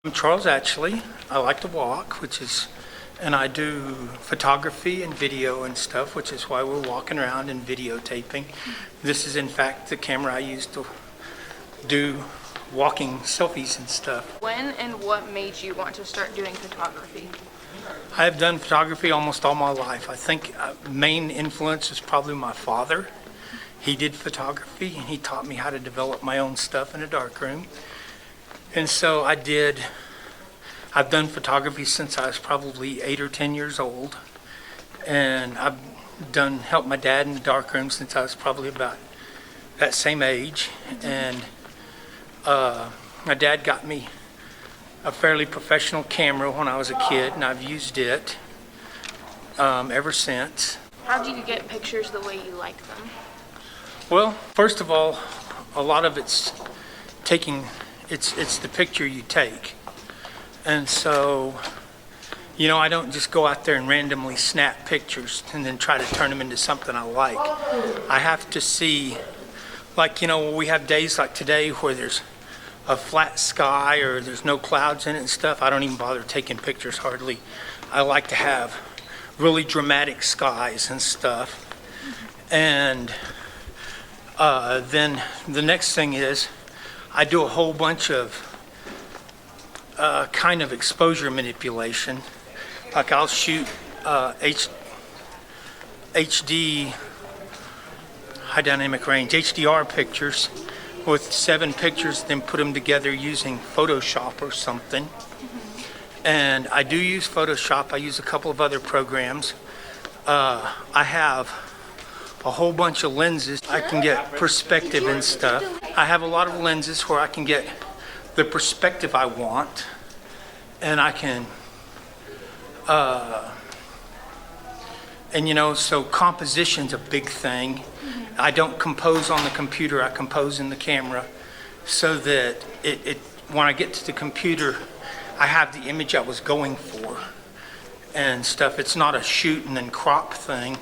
I'm Charles Atchley. I like to walk, and I do photography and video and stuff, which is why we're walking around and videotaping. This is in fact the camera I use to do walking selfies and stuff. When and what made you want to start doing photography? I have done photography almost all my life. I think main influence is probably my father. He did photography and he taught me how to develop my own stuff in a darkroom. And so I've done photography since I was probably 8 or 10 years old. And I've helped my dad in the darkroom since I was probably about that same age. And my dad got me a fairly professional camera when I was a kid, and I've used it ever since. How do you get pictures the way you like them? Well, first of all, a lot of it's the picture you take. And so, I don't just go out there and randomly snap pictures and then try to turn them into something I like. I have to see, we have days like today where there's a flat sky or there's no clouds in it and stuff. I don't even bother taking pictures hardly. I like to have really dramatic skies and stuff. And then the next thing is I do a whole bunch of kind of exposure manipulation. Like I'll shoot HD, high dynamic range, HDR pictures with 7 pictures, then put them together using Photoshop or something. And I do use Photoshop. I use a couple of other programs. I have a whole bunch of lenses. I can get perspective and stuff. I have a lot of lenses where I can get the perspective I want, and I can, so composition's a big thing. I don't compose on the computer, I compose in the camera, so that when I get to the computer, I have the image I was going for and stuff. It's not a shoot and then crop thing.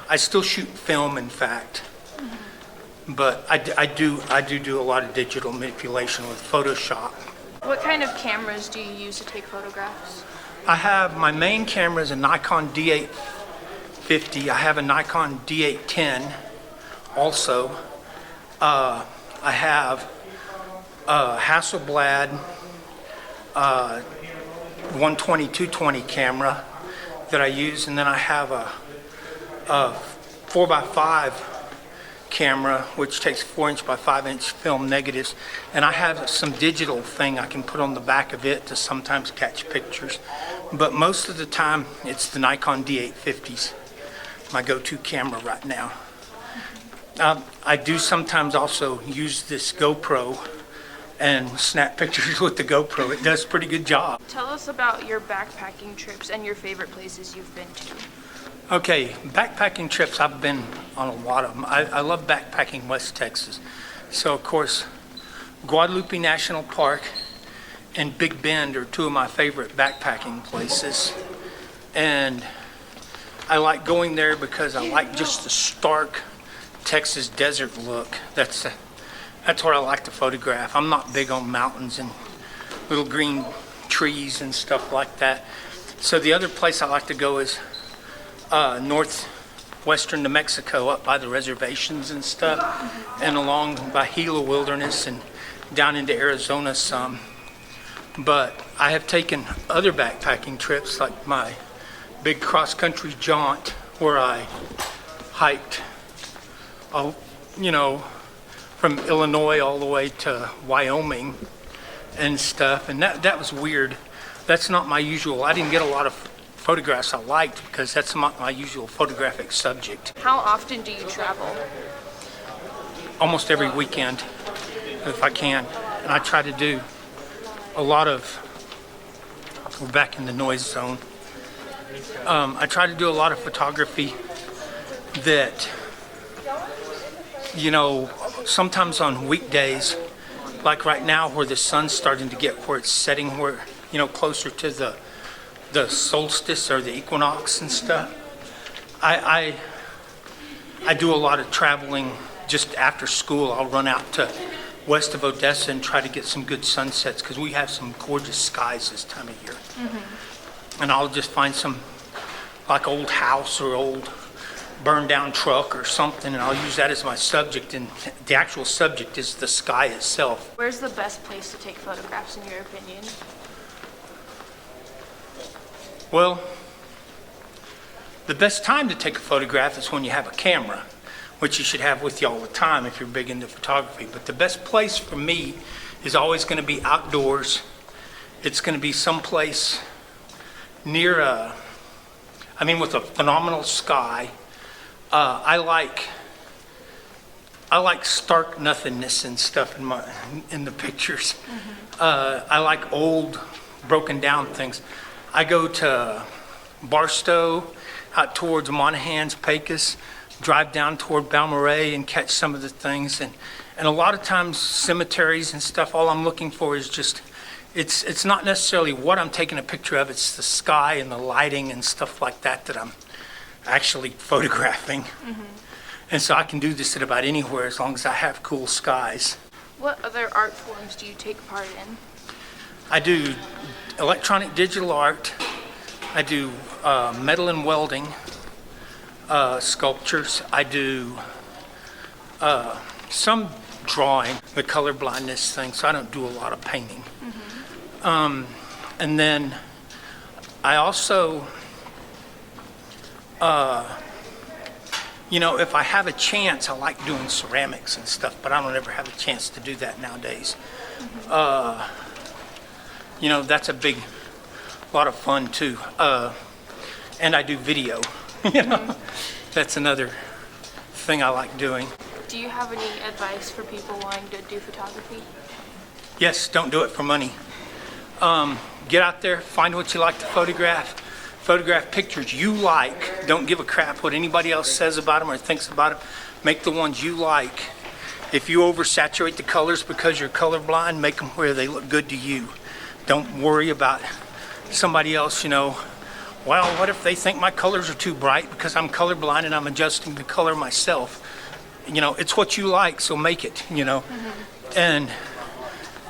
I still shoot film, in fact, but I do a lot of digital manipulation with Photoshop. What kind of cameras do you use to take photographs? My main camera is a Nikon D850. I have a Nikon D810 also. I have a Hasselblad 120-220 camera that I use, and then I have a 4x5 camera which takes 4" by 5" film negatives, and I have some digital thing I can put on the back of it to sometimes catch pictures, but most of the time it's the Nikon D850s, my go-to camera right now. I do sometimes also use this GoPro and snap pictures with the GoPro. It does a pretty good job. Tell us about your backpacking trips and your favorite places you've been to. Okay, backpacking trips, I've been on a lot of them. I love backpacking West Texas. So, of course, Guadalupe National Park and Big Bend are 2 of my favorite backpacking places. And I like going there because I like just the stark Texas desert look. That's what I like to photograph. I'm not big on mountains and little green trees and stuff like that. So the other place I like to go is northwestern New Mexico, up by the reservations and stuff, and along by Gila Wilderness and down into Arizona some. But I have taken other backpacking trips, like my big cross-country jaunt where I hiked, from Illinois all the way to Wyoming and stuff, and that was weird. That's not my usual. I didn't get a lot of photographs I liked because that's not my usual photographic subject. How often do you travel? Almost every weekend, if I can. And I try to do a lot of, we're back in the noise zone. I try to do a lot of photography that, sometimes on weekdays, like right now where the sun's starting to get where it's setting, where, closer to the solstice or the equinox and stuff. I do a lot of traveling just after school. I'll run out to west of Odessa and try to get some good sunsets because we have some gorgeous skies this time of year. And I'll just find some like old house or old burned down truck or something, and I'll use that as my subject, and the actual subject is the sky itself. Where's the best place to take photographs in your opinion? Well, the best time to take a photograph is when you have a camera, which you should have with you all the time if you're big into photography. But the best place for me is always going to be outdoors. It's going to be someplace near with a phenomenal sky. I like stark nothingness and stuff in the pictures. I like old, broken down things. I go to Barstow, out towards Monahans, Pecos, drive down toward Balmorhea and catch some of the things. And a lot of times cemeteries and stuff, all I'm looking for is just, it's not necessarily what I'm taking a picture of, it's the sky and the lighting and stuff like that that I'm actually photographing. And so I can do this at about anywhere as long as I have cool skies. What other art forms do you take part in? I do electronic digital art. I do metal and welding sculptures. I do some drawing, the color blindness thing, so I don't do a lot of painting. And then I also, if I have a chance, I like doing ceramics and stuff, but I don't ever have a chance to do that nowadays. That's a lot of fun too. And I do video. That's another thing I like doing. Do you have any advice for people wanting to do photography? Yes, don't do it for money. Get out there, find what you like to photograph. Photograph pictures you like. Don't give a crap what anybody else says about them or thinks about them. Make the ones you like. If you oversaturate the colors because you're colorblind, make them where they look good to you. Don't worry about somebody else, well, what if they think my colors are too bright because I'm colorblind and I'm adjusting the color myself? It's what you like, so make it, And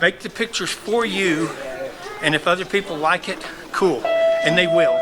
make the pictures for you, and if other people like it, cool, and they will.